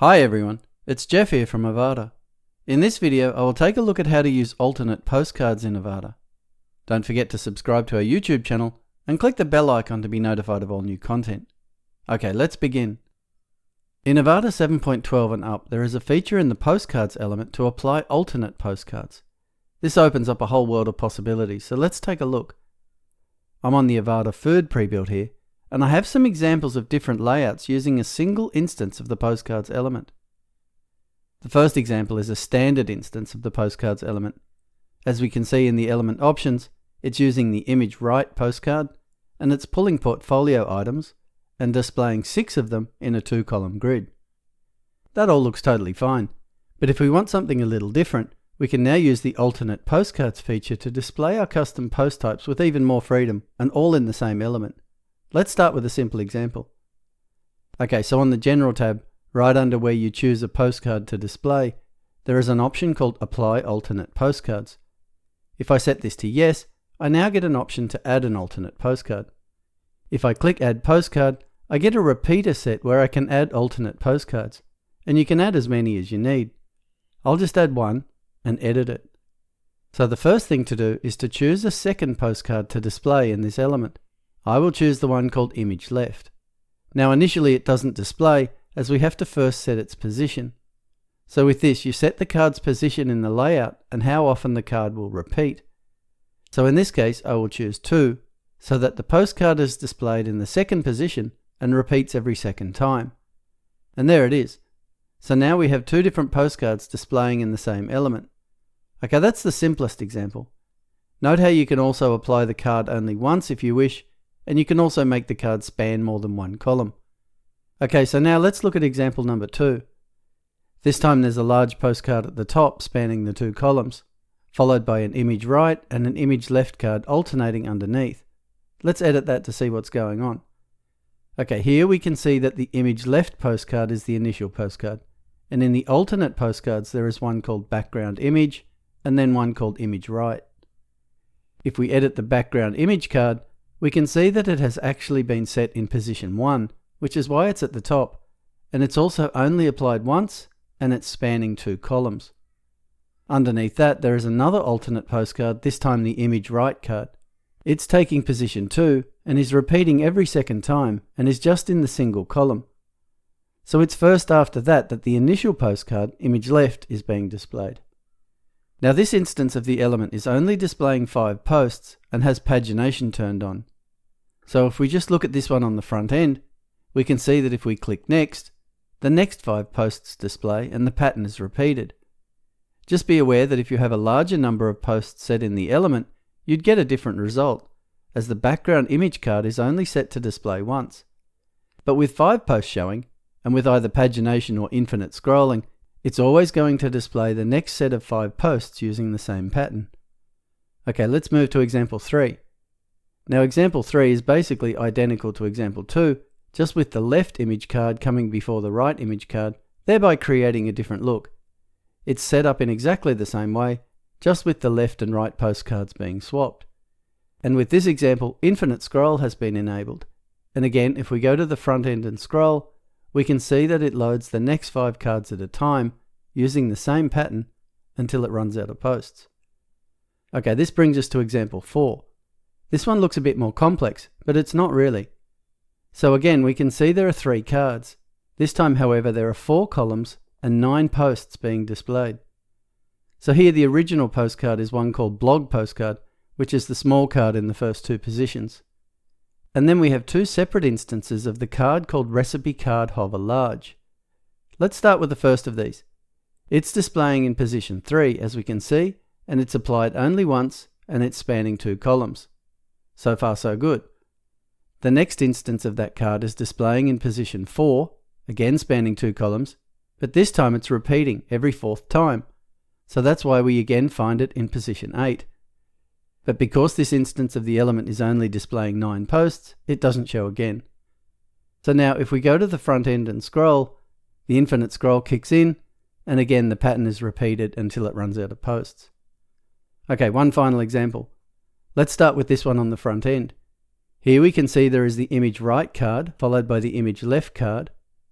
Hi everyone, it's Jeff here from Avada. In this video, I will take a look at how to use alternate postcards in Avada. Don't forget to subscribe to our YouTube channel and click the bell icon to be notified of all new content. Okay, let's begin. In Avada 7.12 and up, there is a feature in the postcards element to apply alternate postcards. This opens up a whole world of possibilities, so let's take a look. I'm on the Avada Food Prebuilt here, and I have some examples of different layouts using a single instance of the postcards element. The first example is a standard instance of the postcards element. As we can see in the element options, it's using the image right postcard, and it's pulling portfolio items and displaying 6 of them in a 2-column grid. That all looks totally fine, but if we want something a little different, we can now use the alternate postcards feature to display our custom post types with even more freedom, and all in the same element. Let's start with a simple example. Okay, so on the General tab, right under where you choose a postcard to display, there is an option called Apply Alternate Postcards. If I set this to yes, I now get an option to add an alternate postcard. If I click Add Postcard, I get a repeater set where I can add alternate postcards, and you can add as many as you need. I'll just add one and edit it. So the first thing to do is to choose a second postcard to display in this element. I will choose the one called Image Left. Now initially it doesn't display as we have to first set its position. So with this you set the card's position in the layout and how often the card will repeat. So in this case I will choose 2 so that the postcard is displayed in the second position and repeats every second time. And there it is. So now we have 2 different postcards displaying in the same element. Okay, that's the simplest example. Note how you can also apply the card only once if you wish, and you can also make the card span more than one column. Okay, so now let's look at example number 2. This time there's a large postcard at the top spanning the 2 columns, followed by an image right and an image left card alternating underneath. Let's edit that to see what's going on. Okay, here we can see that the image left postcard is the initial postcard, and in the alternate postcards there is one called background image and then one called image right. If we edit the background image card, we can see that it has actually been set in position 1, which is why it's at the top, and it's also only applied once, and it's spanning 2 columns. Underneath that there is another alternate postcard, this time the image right card. It's taking position 2 and is repeating every second time and is just in the single column. So it's first after that the initial postcard, image left, is being displayed. Now this instance of the element is only displaying 5 posts and has pagination turned on. So if we just look at this one on the front end, we can see that if we click next, the next 5 posts display and the pattern is repeated. Just be aware that if you have a larger number of posts set in the element, you'd get a different result, as the background image card is only set to display once. But with 5 posts showing, and with either pagination or infinite scrolling, it's always going to display the next set of 5 posts using the same pattern. Okay, let's move to example 3. Now example 3 is basically identical to example 2, just with the left image card coming before the right image card, thereby creating a different look. It's set up in exactly the same way, just with the left and right postcards being swapped. And with this example, infinite scroll has been enabled. And again, if we go to the front end and scroll, we can see that it loads the next 5 cards at a time using the same pattern until it runs out of posts. Okay, this brings us to example 4. This one looks a bit more complex, but it's not really. So again, we can see there are 3 cards. This time, however, there are 4 columns and 9 posts being displayed. So here the original postcard is one called blog postcard, which is the small card in the first 2 positions. And then we have 2 separate instances of the card called recipe card hover large. Let's start with the first of these. It's displaying in position 3 as we can see, and it's applied only once and it's spanning 2 columns. So far so good. The next instance of that card is displaying in position 4, again spanning 2 columns, but this time it's repeating every 4th time. So that's why we again find it in position 8. But because this instance of the element is only displaying 9 posts, it doesn't show again. So now if we go to the front end and scroll, the infinite scroll kicks in, and again the pattern is repeated until it runs out of posts. Okay, one final example. Let's start with this one on the front end. Here we can see there is the image right card followed by the image left card,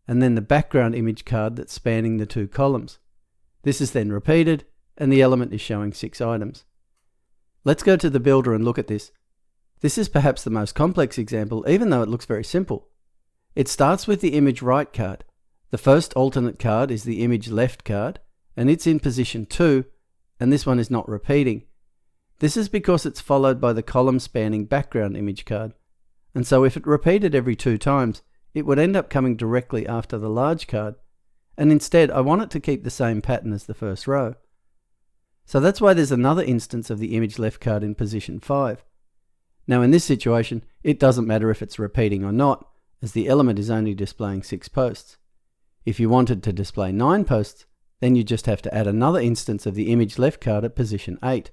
and then the background image card that's spanning the two columns. This is then repeated, and the element is showing 6 items. Let's go to the builder and look at this. This is perhaps the most complex example, even though it looks very simple. It starts with the image right card. The first alternate card is the image left card, and it's in position 2, and this one is not repeating. This is because it's followed by the column spanning background image card, and so if it repeated every 2 times, it would end up coming directly after the large card, and instead I want it to keep the same pattern as the first row. So that's why there's another instance of the image left card in position 5. Now in this situation, it doesn't matter if it's repeating or not, as the element is only displaying 6 posts. If you wanted to display 9 posts, then you just have to add another instance of the image left card at position 8.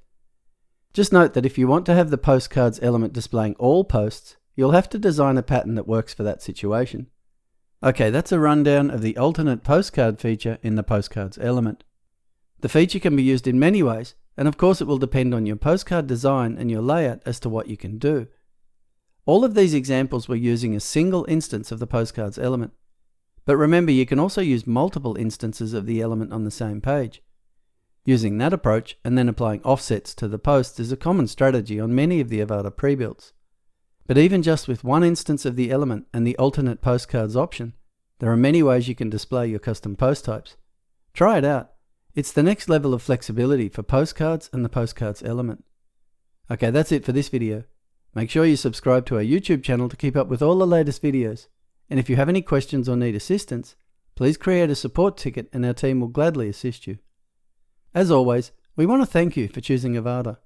Just note that if you want to have the postcards element displaying all posts, you'll have to design a pattern that works for that situation. Okay, that's a rundown of the alternate postcard feature in the postcards element. The feature can be used in many ways, and of course it will depend on your postcard design and your layout as to what you can do. All of these examples were using a single instance of the postcards element. But remember, you can also use multiple instances of the element on the same page. Using that approach and then applying offsets to the posts is a common strategy on many of the Avada pre-builts. But even just with one instance of the element and the alternate postcards option, there are many ways you can display your custom post types. Try it out. It's the next level of flexibility for postcards and the postcards element. Okay, that's it for this video. Make sure you subscribe to our YouTube channel to keep up with all the latest videos. And if you have any questions or need assistance, please create a support ticket and our team will gladly assist you. As always, we want to thank you for choosing Avada.